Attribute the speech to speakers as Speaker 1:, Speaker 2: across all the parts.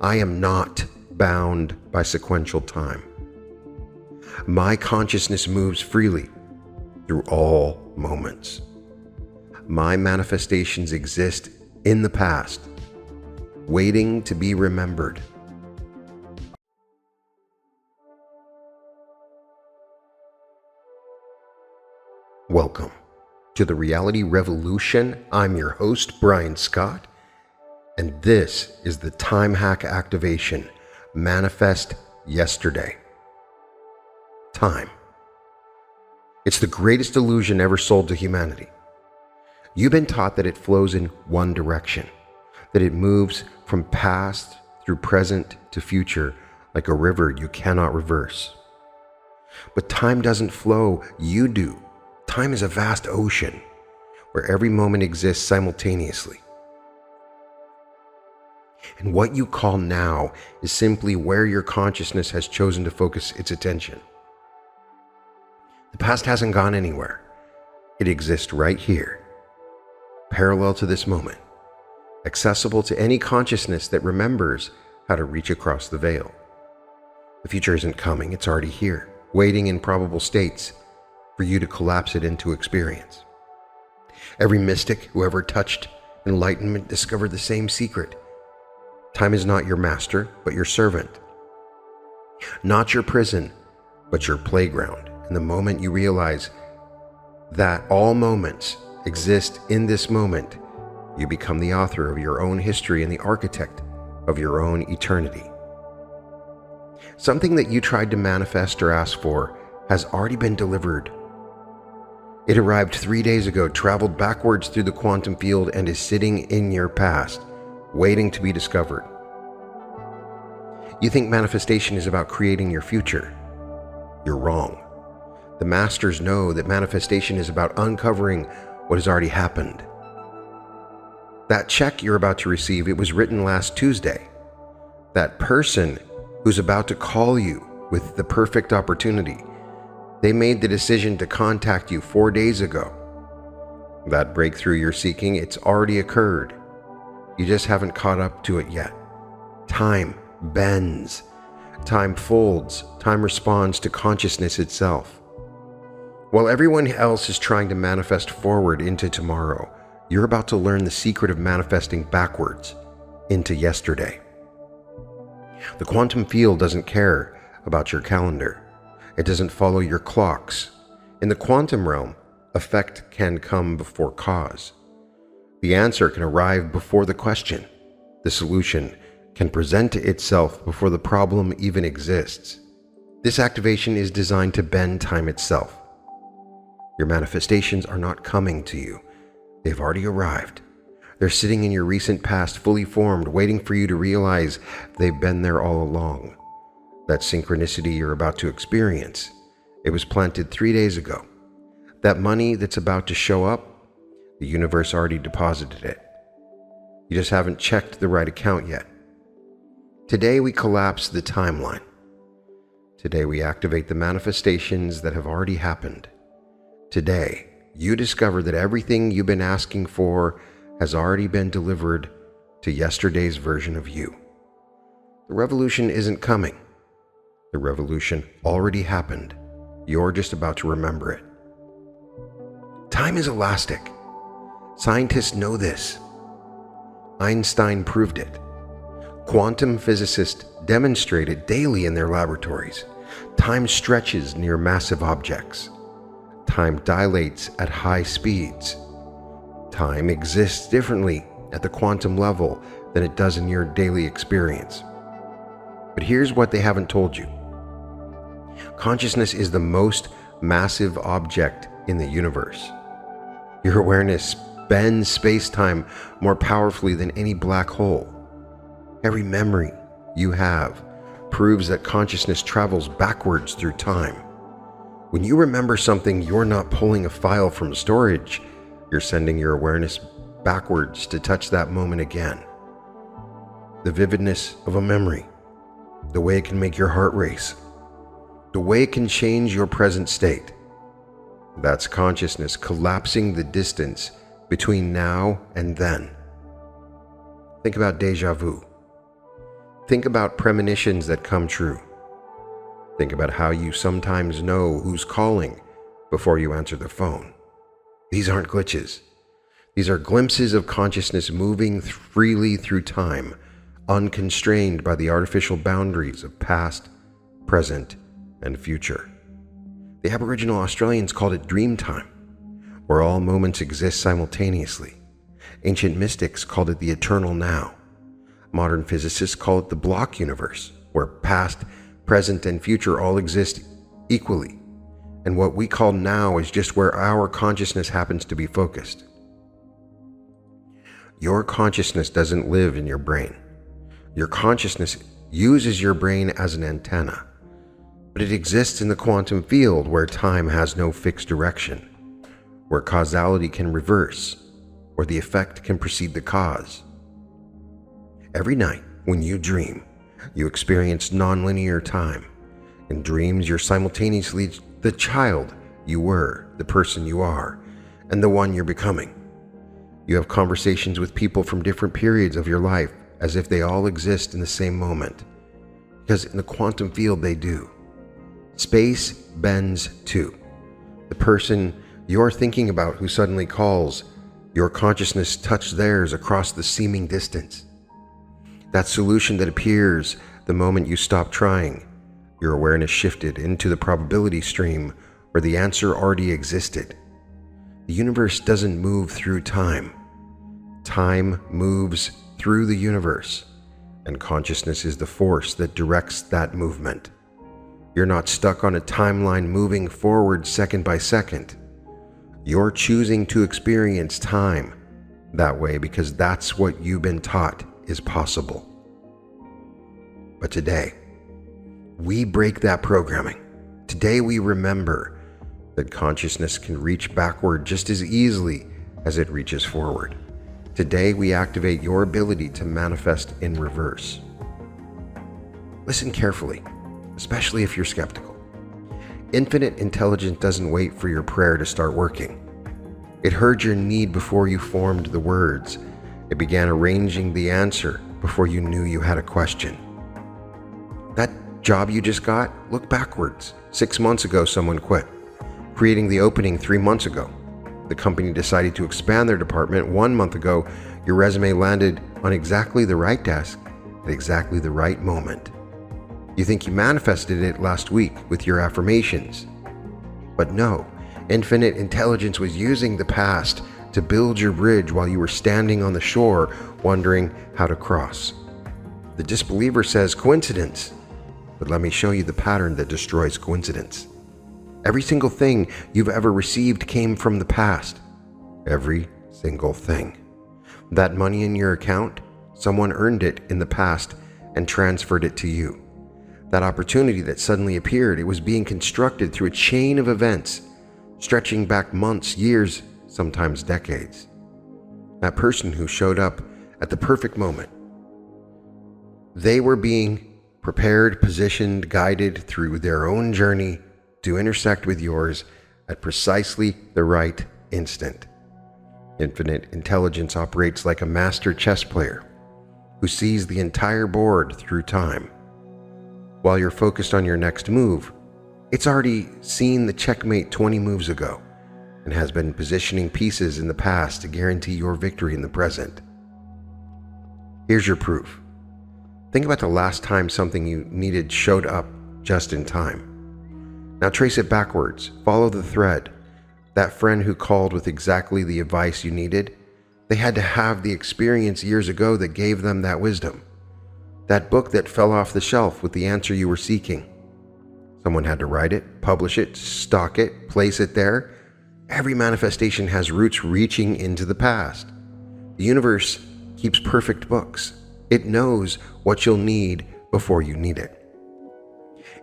Speaker 1: I am not bound by sequential time. My consciousness moves freely through all moments. My manifestations exist in the past, waiting to be remembered. Welcome to the Reality Revolution. I'm your host, Brian Scott, and this is the Time Hack Activation Manifest Yesterday. Time. It's the greatest illusion ever sold to humanity. You've been taught that it flows in one direction, that it moves from past through present to future like a river you cannot reverse. But time doesn't flow, you do. Time is a vast ocean where every moment exists simultaneously. And what you call now is simply where your consciousness has chosen to focus its attention. The past hasn't gone anywhere. It exists right here, parallel to this moment, accessible to any consciousness that remembers how to reach across the veil. The future isn't coming, it's already here, waiting in probable states for you to collapse it into experience. Every mystic who ever touched enlightenment discovered the same secret. Time is not your master, but your servant. Not your prison, but your playground. And the moment you realize that all moments exist in this moment, you become the author of your own history and the architect of your own eternity. Something that you tried to manifest or ask for has already been delivered. It arrived 3 days ago, traveled backwards through the quantum field, and is sitting in your past, waiting to be discovered. You think manifestation is about creating your future. You're wrong. The masters know that manifestation is about uncovering what has already happened. That check you're about to receive, it was written last Tuesday. That person who's about to call you with the perfect opportunity, they made the decision to contact you 4 days ago. That breakthrough you're seeking, it's already occurred. You just haven't caught up to it yet. Time bends. Time folds. Time responds to consciousness itself. While everyone else is trying to manifest forward into tomorrow, you're about to learn the secret of manifesting backwards into yesterday. The quantum field doesn't care about your calendar. It doesn't follow your clocks. In the quantum realm, effect can come before cause. The answer can arrive before the question. The solution can present itself before the problem even exists. This activation is designed to bend time itself. Your manifestations are not coming to you. They've already arrived. They're sitting in your recent past, fully formed, waiting for you to realize they've been there all along. That synchronicity you're about to experience, it was planted 3 days ago. That money that's about to show up, the universe already deposited it. You just haven't checked the right account yet. Today we collapse the timeline. Today we activate the manifestations that have already happened. Today, you discover that everything you've been asking for has already been delivered to yesterday's version of you. The revolution isn't coming. The revolution already happened. You're just about to remember it. Time is elastic. Scientists know this. Einstein proved it. Quantum physicists demonstrate it daily in their laboratories. Time stretches near massive objects. Time dilates at high speeds. Time exists differently at the quantum level than it does in your daily experience. But here's what they haven't told you. Consciousness is the most massive object in the universe. Your awareness bends space-time more powerfully than any black hole. Every memory you have proves that consciousness travels backwards through time. When you remember something, you're not pulling a file from storage. You're sending your awareness backwards to touch that moment again. The vividness of a memory, the way it can make your heart race, the way it can change your present state. That's consciousness collapsing the distance between now and then. Think about déjà vu. Think about premonitions that come true. Think about how you sometimes know who's calling before you answer the phone. These aren't glitches. These are glimpses of consciousness moving freely through time, unconstrained by the artificial boundaries of past, present, and future. The Aboriginal Australians called it dream time, where all moments exist simultaneously. Ancient mystics called it the eternal now. Modern physicists call it the block universe, where past, present, and future all exist equally. And what we call now is just where our consciousness happens to be focused. Your consciousness doesn't live in your brain. Your consciousness uses your brain as an antenna, but it exists in the quantum field where time has no fixed direction, where causality can reverse, where the effect can precede the cause. Every night when you dream, you experience nonlinear time. In dreams, you're simultaneously the child you were, the person you are, and the one you're becoming. You have conversations with people from different periods of your life as if they all exist in the same moment, because in the quantum field they do. Space bends too. The person you're thinking about who suddenly calls, your consciousness touched theirs across the seeming distance. That solution that appears the moment you stop trying, your awareness shifted into the probability stream where the answer already existed. The universe doesn't move through time. Time moves through the universe, and consciousness is the force that directs that movement. You're not stuck on a timeline moving forward second by second. You're choosing to experience time that way because that's what you've been taught is possible. But today, we break that programming. Today we remember that consciousness can reach backward just as easily as it reaches forward. Today we activate your ability to manifest in reverse. Listen carefully, especially if you're skeptical. Infinite intelligence doesn't wait for your prayer to start working. It heard your need before you formed the words. It began arranging the answer before you knew you had a question. That job you just got, look backwards. 6 months ago, someone quit, creating the opening 3 months ago. The company decided to expand their department 1 month ago. Your resume landed on exactly the right desk at exactly the right moment. You think you manifested it last week with your affirmations. But no, infinite intelligence was using the past to build your bridge while you were standing on the shore wondering how to cross. The disbeliever says coincidence, but let me show you the pattern that destroys coincidence. Every single thing you've ever received came from the past. Every single thing. That money in your account, someone earned it in the past and transferred it to you. That opportunity that suddenly appeared, it was being constructed through a chain of events, stretching back months, years, sometimes decades. That person who showed up at the perfect moment, they were being prepared, positioned, guided through their own journey to intersect with yours at precisely the right instant. Infinite intelligence operates like a master chess player who sees the entire board through time. While you're focused on your next move, it's already seen the checkmate 20 moves ago and has been positioning pieces in the past to guarantee your victory in the present. Here's your proof. Think about the last time something you needed showed up just in time. Now trace it backwards. Follow the thread. That friend who called with exactly the advice you needed, they had to have the experience years ago that gave them that wisdom. That book that fell off the shelf with the answer you were seeking. Someone had to write it, publish it, stock it, place it there. Every manifestation has roots reaching into the past. The universe keeps perfect books. It knows what you'll need before you need it.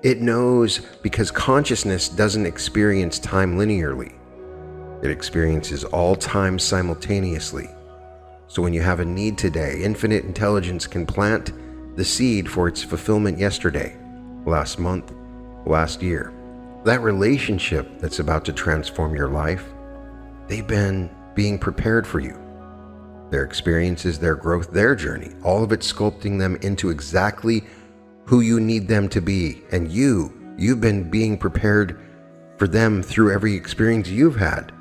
Speaker 1: It knows because consciousness doesn't experience time linearly. It experiences all time simultaneously. So when you have a need today, infinite intelligence can plant the seed for its fulfillment yesterday, last month, last year. That relationship that's about to transform your life, they've been being prepared for you. Their experiences, their growth, their journey, all of it sculpting them into exactly who you need them to be. And you've been being prepared for them through every experience you've had.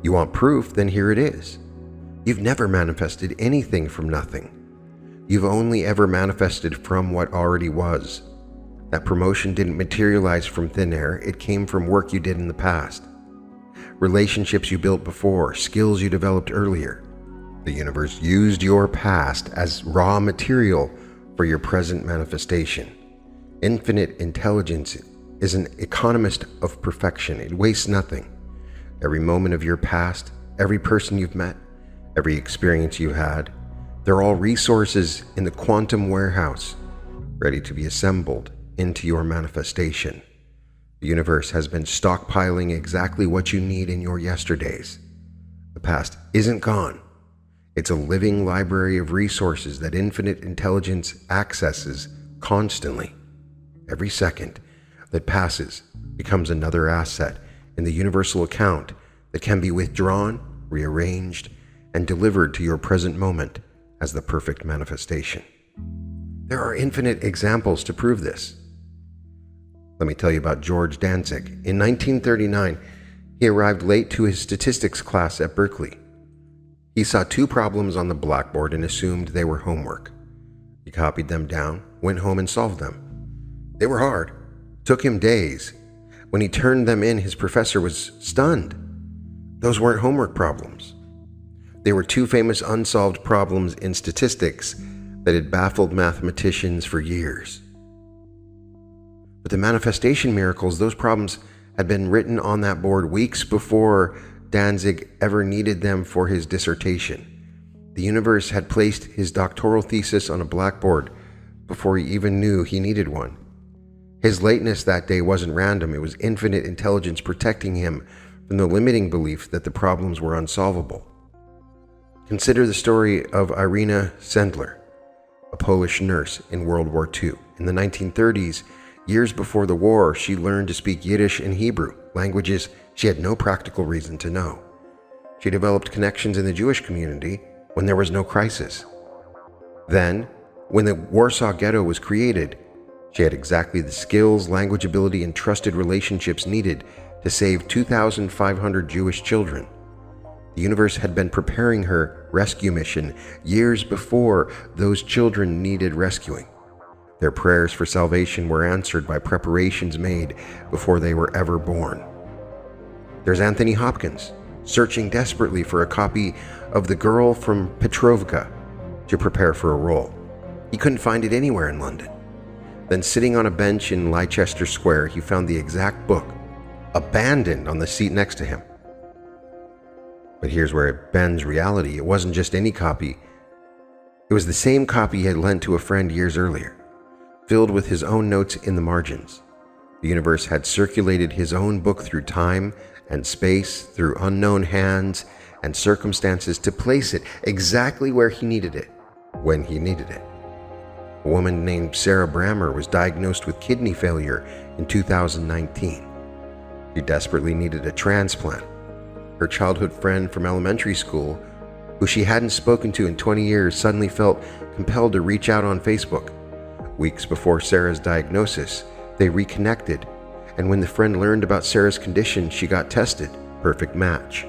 Speaker 1: You want proof? Then here it is. You've never manifested anything from nothing. You've only ever manifested from what already was. That promotion didn't materialize from thin air. It came from work you did in the past. Relationships you built before, skills you developed earlier. The universe used your past as raw material for your present manifestation. Infinite intelligence is an economist of perfection. It wastes nothing. Every moment of your past, every person you've met, every experience you had, they're all resources in the quantum warehouse, ready to be assembled into your manifestation. The universe has been stockpiling exactly what you need in your yesterdays. The past isn't gone. It's a living library of resources that infinite intelligence accesses constantly. Every second that passes becomes another asset in the universal account that can be withdrawn, rearranged, and delivered to your present moment as the perfect manifestation. There are infinite examples to prove this. Let me tell you about George Danzig. In 1939, he arrived late to his statistics class at Berkeley. He saw 2 problems on the blackboard and assumed they were homework. He copied them down, went home and solved them. They were hard. Took him days. When he turned them in, his professor was stunned. Those weren't homework problems. They were 2 famous unsolved problems in statistics that had baffled mathematicians for years. But the manifestation miracles, those problems had been written on that board weeks before Danzig ever needed them for his dissertation. The universe had placed his doctoral thesis on a blackboard before he even knew he needed one. His lateness that day wasn't random. It was infinite intelligence protecting him from the limiting belief that the problems were unsolvable. Consider the story of Irina Sendler, a Polish nurse in World War II. In the 1930s, years before the war, she learned to speak Yiddish and Hebrew, languages she had no practical reason to know. She developed connections in the Jewish community when there was no crisis. Then, when the Warsaw Ghetto was created, she had exactly the skills, language ability, and trusted relationships needed to save 2,500 Jewish children. The universe had been preparing her rescue mission years before those children needed rescuing. Their prayers for salvation were answered by preparations made before they were ever born. There's Anthony Hopkins, searching desperately for a copy of The Girl from Petrovka to prepare for a role. He couldn't find it anywhere in London. Then, sitting on a bench in Leicester Square, he found the exact book, abandoned on the seat next to him. But here's where it bends reality. It wasn't just any copy. It was the same copy he had lent to a friend years earlier, filled with his own notes in the margins. The universe had circulated his own book through time and space, through unknown hands and circumstances to place it exactly where he needed it, when he needed it. A woman named Sarah Brammer was diagnosed with kidney failure in 2019. She desperately needed a transplant. Her childhood friend from elementary school, who she hadn't spoken to in 20 years, suddenly felt compelled to reach out on Facebook. Weeks before Sarah's diagnosis, they reconnected, and when the friend learned about Sarah's condition, she got tested. Perfect match.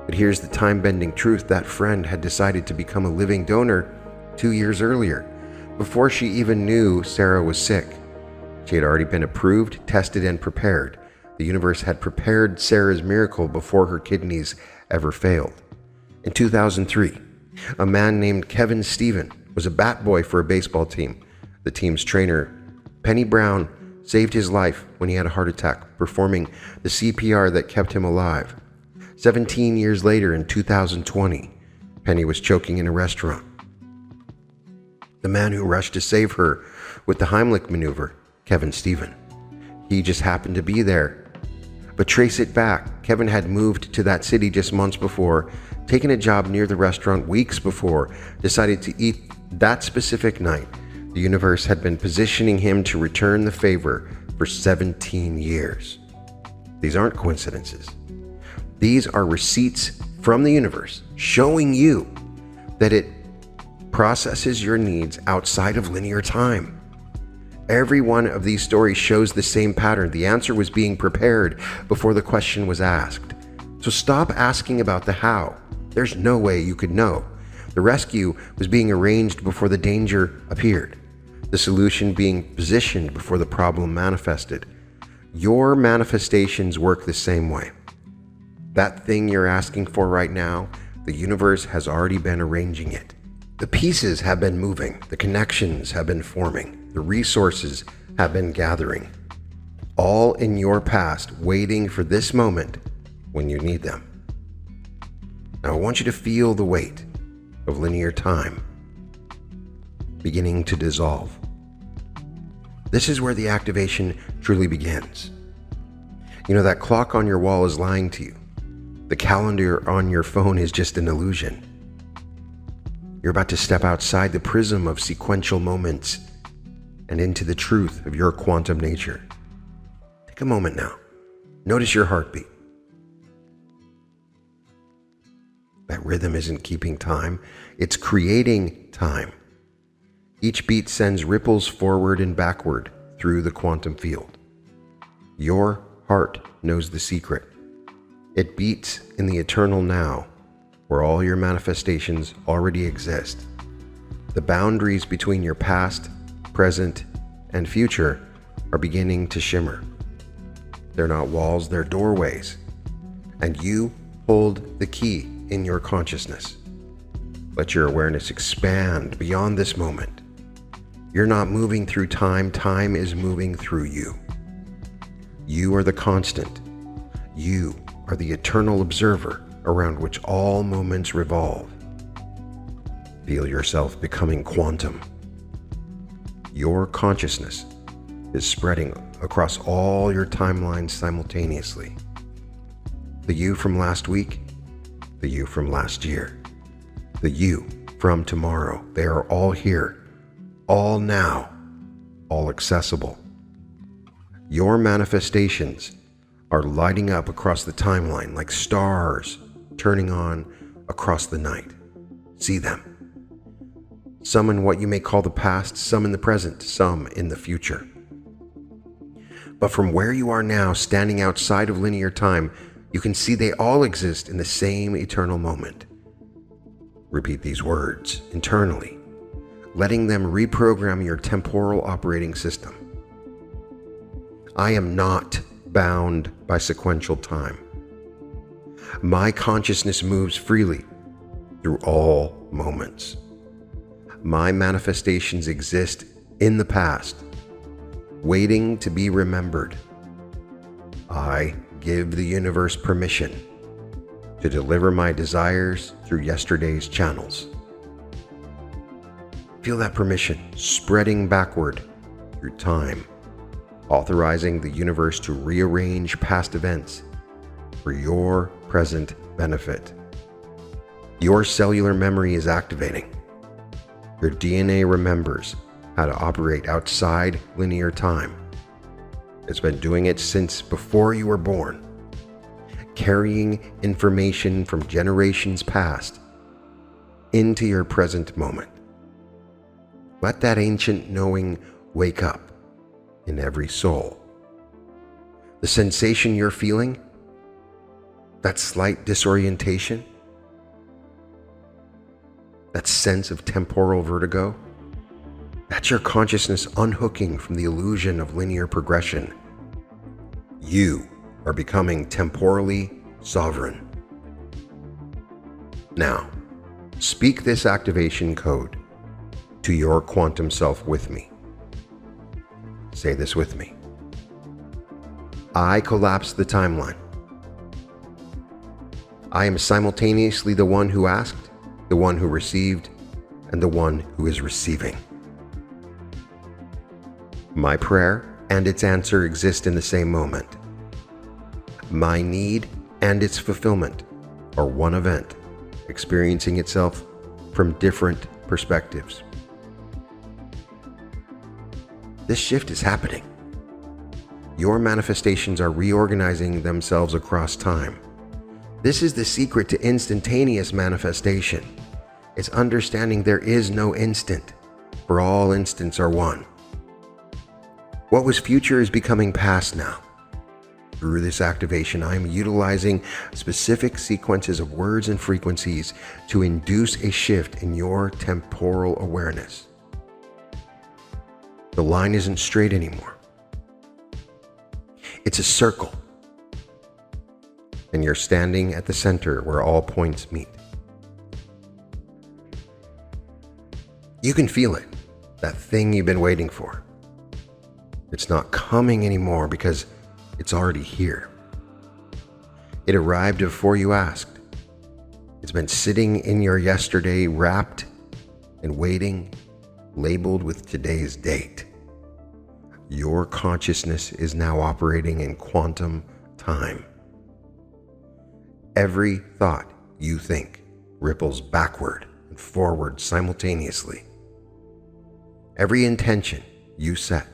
Speaker 1: But here's the time-bending truth: that friend had decided to become a living donor 2 years earlier, before she even knew Sarah was sick. She had already been approved, tested, and prepared. The universe had prepared Sarah's miracle before her kidneys ever failed. In 2003, a man named Kevin Stephen was a bat boy for a baseball team. The team's trainer, Penny Brown, saved his life when he had a heart attack, performing the CPR that kept him alive. 17 years later, in 2020, Penny was choking in a restaurant. The man who rushed to save her with the Heimlich maneuver, Kevin Stephen. He just happened to be there. But trace it back. Kevin had moved to that city just months before, taken a job near the restaurant weeks before, decided to eat that specific night. The universe had been positioning him to return the favor for 17 years. These aren't coincidences. These are receipts from the universe showing you that it processes your needs outside of linear time. Every one of these stories shows the same pattern. The answer was being prepared before the question was asked. So stop asking about the how. There's no way you could know. The rescue was being arranged before the danger appeared. The solution being positioned before the problem manifested. Your manifestations work the same way. That thing you're asking for right now, the universe has already been arranging it. The pieces have been moving. The connections have been forming. The resources have been gathering. All in your past, waiting for this moment when you need them. Now I want you to feel the weight of linear time beginning to dissolve. This is where the activation truly begins. You know, that clock on your wall is lying to you. The calendar on your phone is just an illusion. You're about to step outside the prism of sequential moments and into the truth of your quantum nature. Take a moment now. Notice your heartbeat. That rhythm isn't keeping time, it's creating time. Each beat sends ripples forward and backward through the quantum field. Your heart knows the secret. It beats in the eternal now, where all your manifestations already exist. The boundaries between your past, present, and future are beginning to shimmer. They're not walls, they're doorways. And you hold the key in your consciousness. Let your awareness expand beyond this moment. You're not moving through time, time is moving through you. You are the constant. You are the eternal observer around which all moments revolve. Feel yourself becoming quantum. Your consciousness is spreading across all your timelines simultaneously. The you from last week, the you from last year, the you from tomorrow, they are all here, all now, all accessible. Your manifestations are lighting up across the timeline like stars turning on across the night. See them. Some in what you may call the past, some in the present, some in the future. But from where you are now, standing outside of linear time, you can see they all exist in the same eternal moment. Repeat these words internally, letting them reprogram your temporal operating system. I am not bound by sequential time. My consciousness moves freely through all moments. My manifestations exist in the past, waiting to be remembered. I give the universe permission to deliver my desires through yesterday's channels. Feel that permission spreading backward through time, authorizing the universe to rearrange past events for your present benefit. Your cellular memory is activating. Your DNA remembers how to operate outside linear time. It's been doing it since before you were born, carrying information from generations past into your present moment. Let that ancient knowing wake up in every soul. The sensation you're feeling, that slight disorientation, that sense of temporal vertigo, that's your consciousness unhooking from the illusion of linear progression. You are becoming temporally sovereign. Now, speak this activation code to your quantum self with me. Say this with me. I collapse the timeline. I am simultaneously the one who asked, the one who received, and the one who is receiving. My prayer and its answer exist in the same moment. My need and its fulfillment are one event, experiencing itself from different perspectives. This shift is happening. Your manifestations are reorganizing themselves across time. This is the secret to instantaneous manifestation. It's understanding there is no instant, for all instants are one. What was future is becoming past now. Through this activation, I am utilizing specific sequences of words and frequencies to induce a shift in your temporal awareness. The line isn't straight anymore. It's a circle. And you're standing at the center where all points meet. You can feel it, that thing you've been waiting for. It's not coming anymore because it's already here. It arrived before you asked. It's been sitting in your yesterday, wrapped and waiting, labeled with today's date. Your consciousness is now operating in quantum time. Every thought you think ripples backward and forward simultaneously. Every intention you set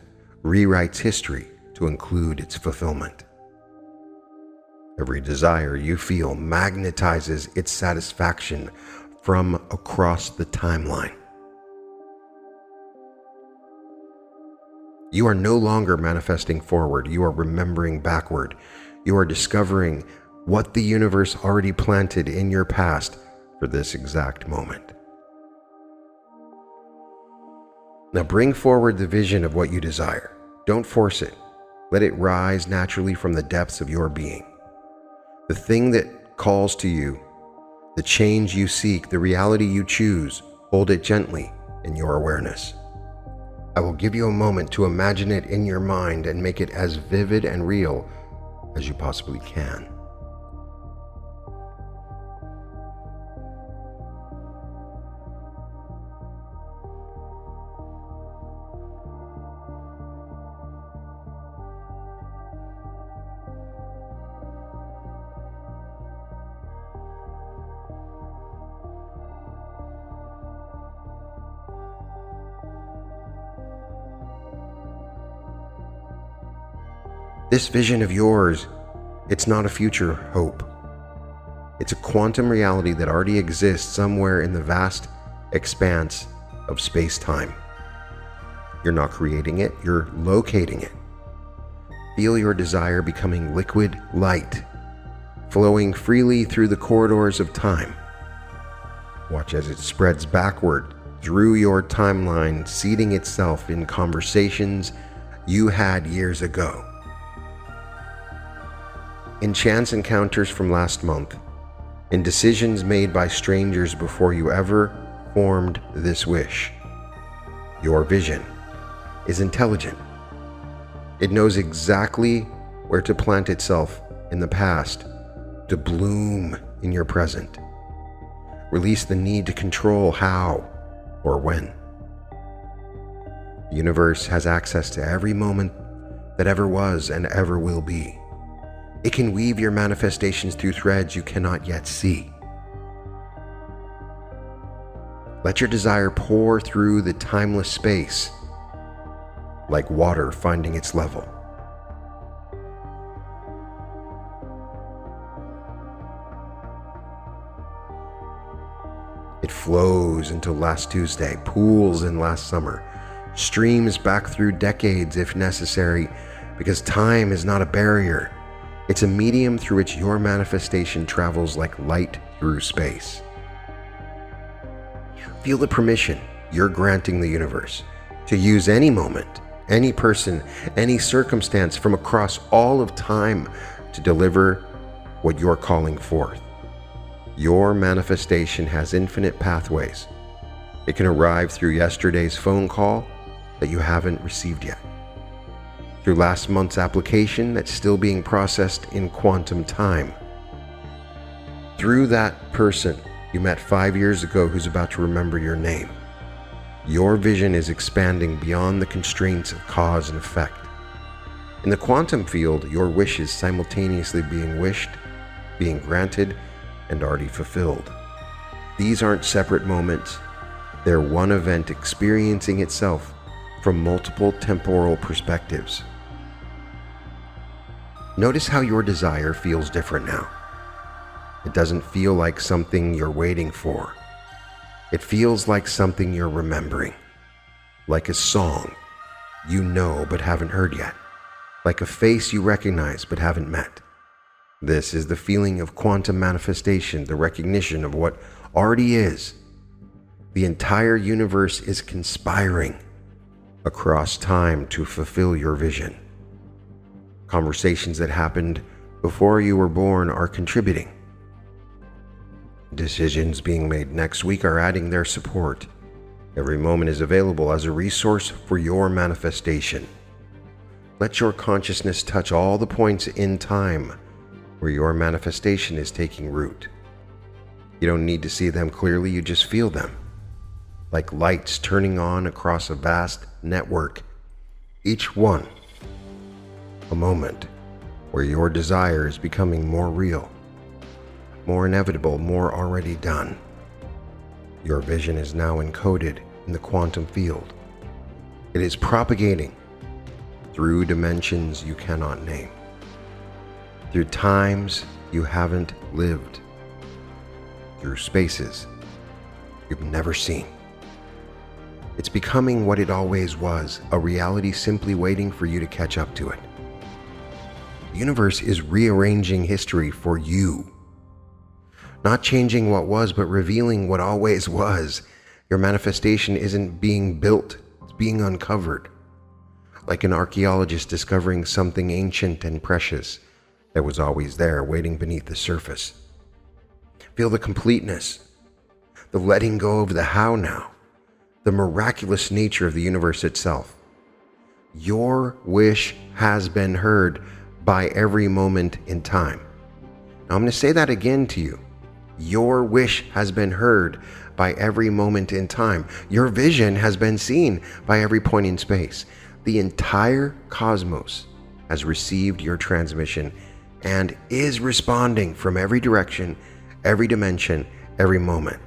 Speaker 1: rewrites history to include its fulfillment. Every desire you feel magnetizes its satisfaction from across the timeline. You are no longer manifesting forward, you are remembering backward. You are discovering what the universe already planted in your past for this exact moment. Now bring forward the vision of what you desire. Don't force it. Let it rise naturally from the depths of your being. The thing that calls to you, the change you seek, the reality you choose, hold it gently in your awareness. I will give you a moment to imagine it in your mind and make it as vivid and real as you possibly can. This vision of yours, it's not a future hope. It's a quantum reality that already exists somewhere in the vast expanse of space-time. You're not creating it, you're locating it. Feel your desire becoming liquid light, flowing freely through the corridors of time. Watch as it spreads backward through your timeline, seeding itself in conversations you had years ago. In chance encounters from last month, in decisions made by strangers before you ever formed this wish. Your vision is intelligent. It knows exactly where to plant itself in the past to bloom in your present. Release the need to control how or when. The universe has access to every moment that ever was and ever will be. It can weave your manifestations through threads you cannot yet see. Let your desire pour through the timeless space, like water finding its level. It flows into last Tuesday, pools in last summer, streams back through decades if necessary, because time is not a barrier. It's a medium through which your manifestation travels like light through space. Feel the permission you're granting the universe to use any moment, any person, any circumstance from across all of time to deliver what you're calling forth. Your manifestation has infinite pathways. It can arrive through yesterday's phone call that you haven't received yet, through last month's application that's still being processed in quantum time, through that person you met 5 years ago who's about to remember your name. Your vision is expanding beyond the constraints of cause and effect. In the quantum field, your wish is simultaneously being wished, being granted, and already fulfilled. These aren't separate moments. They're one event experiencing itself from multiple temporal perspectives. Notice how your desire feels different now. It doesn't feel like something you're waiting for. It feels like something you're remembering. Like a song you know but haven't heard yet. Like a face you recognize but haven't met. This is the feeling of quantum manifestation, the recognition of what already is. The entire universe is conspiring across time to fulfill your vision. Conversations that happened before you were born are contributing. Decisions being made next week are adding their support. Every moment is available as a resource for your manifestation. Let your consciousness touch all the points in time where your manifestation is taking root. You don't need to see them clearly, you just feel them. Like lights turning on across a vast network, each one a moment where your desire is becoming more real, more inevitable, more already done. Your vision is now encoded in the quantum field. It is propagating through dimensions you cannot name, through times you haven't lived, through spaces you've never seen. It's becoming what it always was, a reality simply waiting for you to catch up to it. The universe is rearranging history for you. Not changing what was, but revealing what always was. Your manifestation isn't being built, it's being uncovered. Like an archaeologist discovering something ancient and precious that was always there, waiting beneath the surface. Feel the completeness, the letting go of the how now, the miraculous nature of the universe itself. Your wish has been heard by every moment in time. Now I'm going to say that again to you. Your wish has been heard by every moment in time. Your vision has been seen by every point in space. The entire cosmos has received your transmission and is responding from every direction, every dimension, every moment.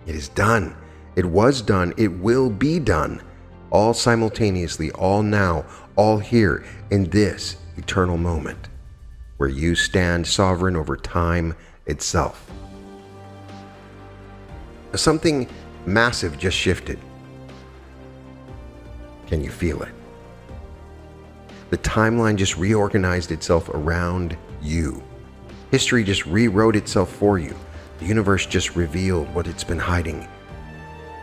Speaker 1: It is done. It was done. It will be done. All simultaneously, all now, all here in this eternal moment where you stand sovereign over time itself. Something massive just shifted. Can you feel it? The timeline just reorganized itself around you. History just rewrote itself for you. The universe just revealed what it's been hiding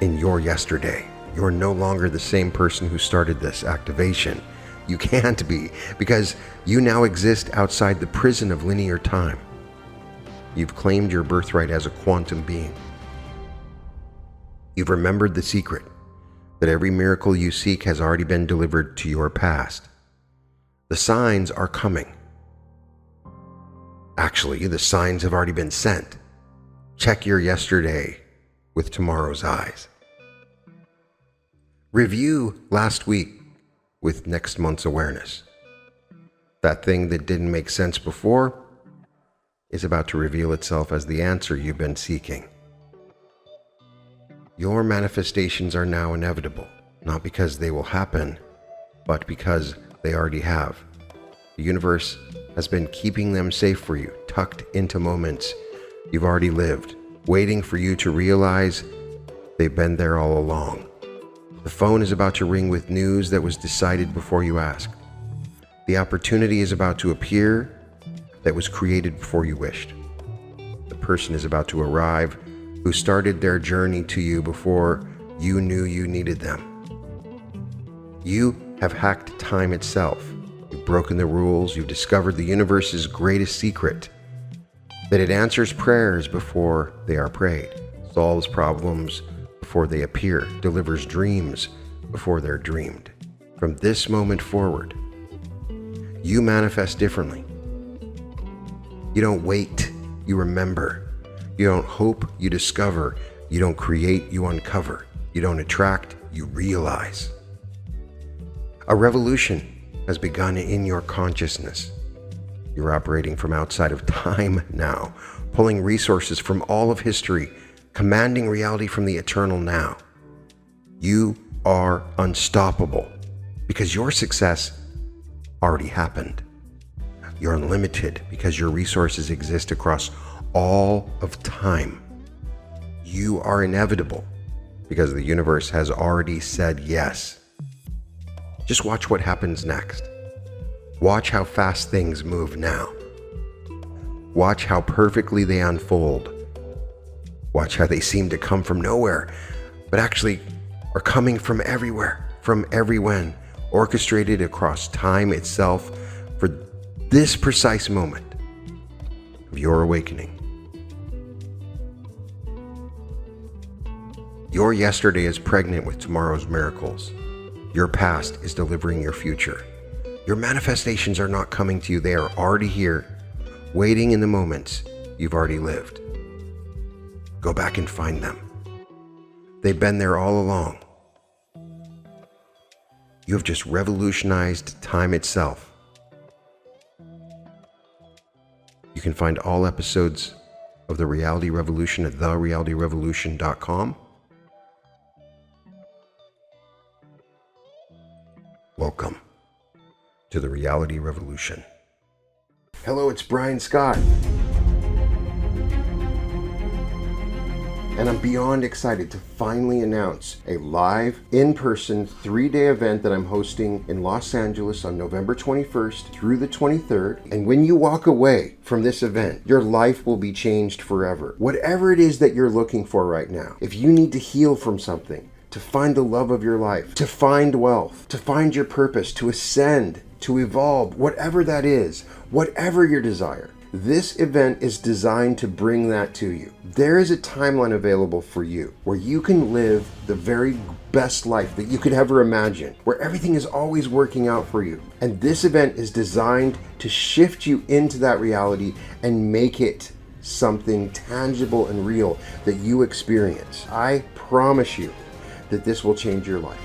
Speaker 1: in your yesterday. You're no longer the same person who started this activation. You can't be, because you now exist outside the prison of linear time. You've claimed your birthright as a quantum being. You've remembered the secret that every miracle you seek has already been delivered to your past. The signs are coming. Actually, the signs have already been sent. Check your yesterday with tomorrow's eyes. Review last week with next month's awareness. That thing that didn't make sense before is about to reveal itself as the answer you've been seeking. Your manifestations are now inevitable, not because they will happen, but because they already have. The universe has been keeping them safe for you, tucked into moments you've already lived, waiting for you to realize they've been there all along. The phone is about to ring with news that was decided before you asked. The opportunity is about to appear that was created before you wished. The person is about to arrive who started their journey to you before you knew you needed them. You have hacked time itself. You've broken the rules. You've discovered the universe's greatest secret, that it answers prayers before they are prayed, solves problems before they appear, delivers dreams before they're dreamed. From this moment forward, you manifest differently. You don't wait, you remember. You don't hope, you discover. You don't create, you uncover. You don't attract, you realize. A revolution has begun in your consciousness. You're operating from outside of time now, pulling resources from all of history, commanding reality from the eternal now. You are unstoppable because your success already happened. You're unlimited because your resources exist across all of time. You are inevitable because the universe has already said yes. Just watch what happens next. Watch how fast things move now. Watch how perfectly they unfold. Watch how they seem to come from nowhere, but actually are coming from everywhere, from everywhen, orchestrated across time itself for this precise moment of your awakening. Your yesterday is pregnant with tomorrow's miracles. Your past is delivering your future. Your manifestations are not coming to you. They are already here, waiting in the moments you've already lived. Go back and find them. They've been there all along. You have just revolutionized time itself. You can find all episodes of The Reality Revolution at therealityrevolution.com. Welcome to The Reality Revolution. Hello, it's Brian Scott. And I'm beyond excited to finally announce a live, in-person, 3-day event that I'm hosting in Los Angeles on November 21st through the 23rd. And when you walk away from this event, your life will be changed forever. Whatever it is that you're looking for right now, if you need to heal from something, to find the love of your life, to find wealth, to find your purpose, to ascend, to evolve, whatever that is, whatever your desire, this event is designed to bring that to you. There is a timeline available for you where you can live the very best life that you could ever imagine, where everything is always working out for you. And this event is designed to shift you into that reality and make it something tangible and real that you experience. I promise you that this will change your life.